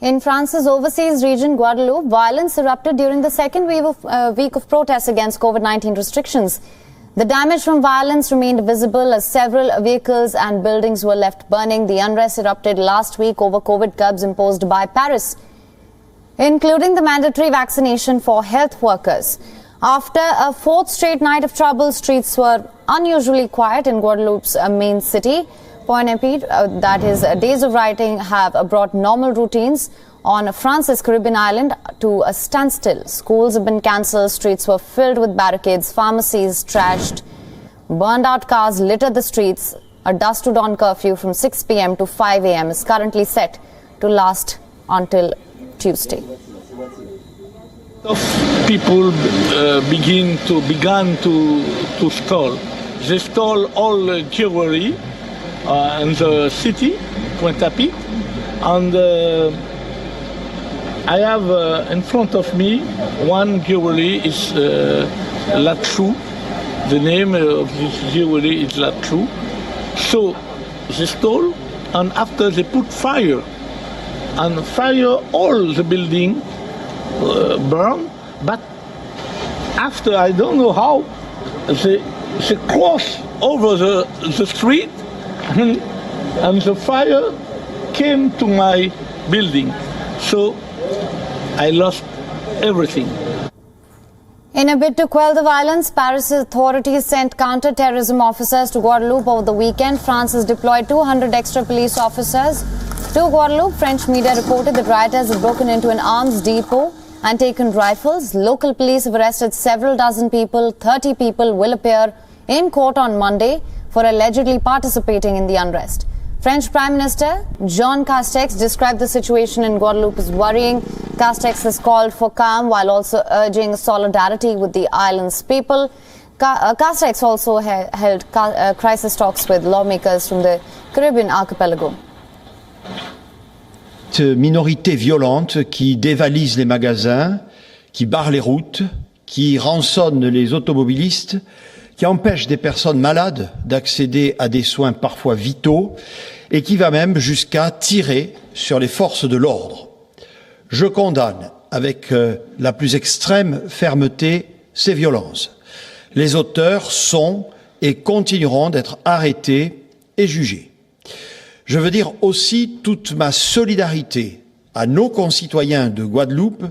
In France's overseas region, Guadeloupe, violence erupted during the second week of protests against COVID-19 restrictions. The damage from violence remained visible as several vehicles and buildings were left burning. The unrest erupted last week over COVID curbs imposed by Paris, including the mandatory vaccination for health workers. After a fourth straight night of trouble, streets were unusually quiet in Guadeloupe's main city. Pointe-à-Pitre, that is, days of rioting have brought normal routines on France's Caribbean island to a standstill. Schools have been cancelled, streets were filled with barricades, pharmacies trashed, burned out cars littered the streets. A dusk to dawn curfew from 6 p.m. to 5 a.m. is currently set to last until Tuesday. People began to stall. They stole all jewelry in the city, Pointe-à-Pitre, and I have in front of me one jewelry is Latrou. The name of this jewelry is Latrou. So they stole, and after they put fire, and fire all the building burn. But after I don't know how they cross over the street, and the fire came to my building. So I lost everything. In a bid to quell the violence, Paris authorities sent counter-terrorism officers to Guadeloupe over the weekend. France has deployed 200 extra police officers to Guadeloupe. French media reported that rioters have broken into an arms depot and taken rifles. Local police have arrested several dozen people. 30 people will appear in court on Monday for allegedly participating in the unrest. French Prime Minister Jean Castex described the situation in Guadeloupe as worrying. Castex has called for calm while also urging solidarity with the island's people. Castex also held crisis talks with lawmakers from the Caribbean archipelago. Cette minorité violente qui dévalise les magasins, qui barre les routes, qui rançonne les automobilistes, qui empêche des personnes malades d'accéder à des soins parfois vitaux et qui va même jusqu'à tirer sur les forces de l'ordre. Je condamne avec la plus extrême fermeté ces violences. Les auteurs sont et continueront d'être arrêtés et jugés. Je veux dire aussi toute ma solidarité à nos concitoyens de Guadeloupe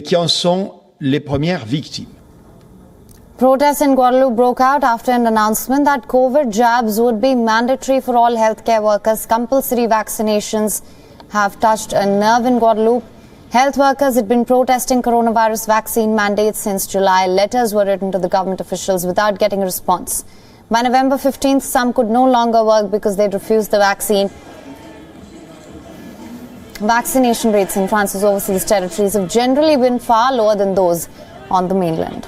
qui en sont les premières victimes. Protests in Guadeloupe broke out after an announcement that COVID jabs would be mandatory for all healthcare workers. Compulsory vaccinations have touched a nerve in Guadeloupe. Health workers had been protesting coronavirus vaccine mandates since July. Letters were written to the government officials without getting a response. By November 15th, some could no longer work because they'd refused the vaccine. Vaccination rates in France's overseas territories have generally been far lower than those on the mainland.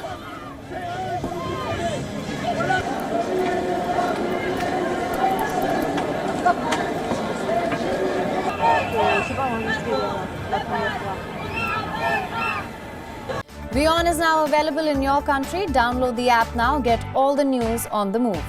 WION is now available in your country. Download the app now. Get all the news on the move.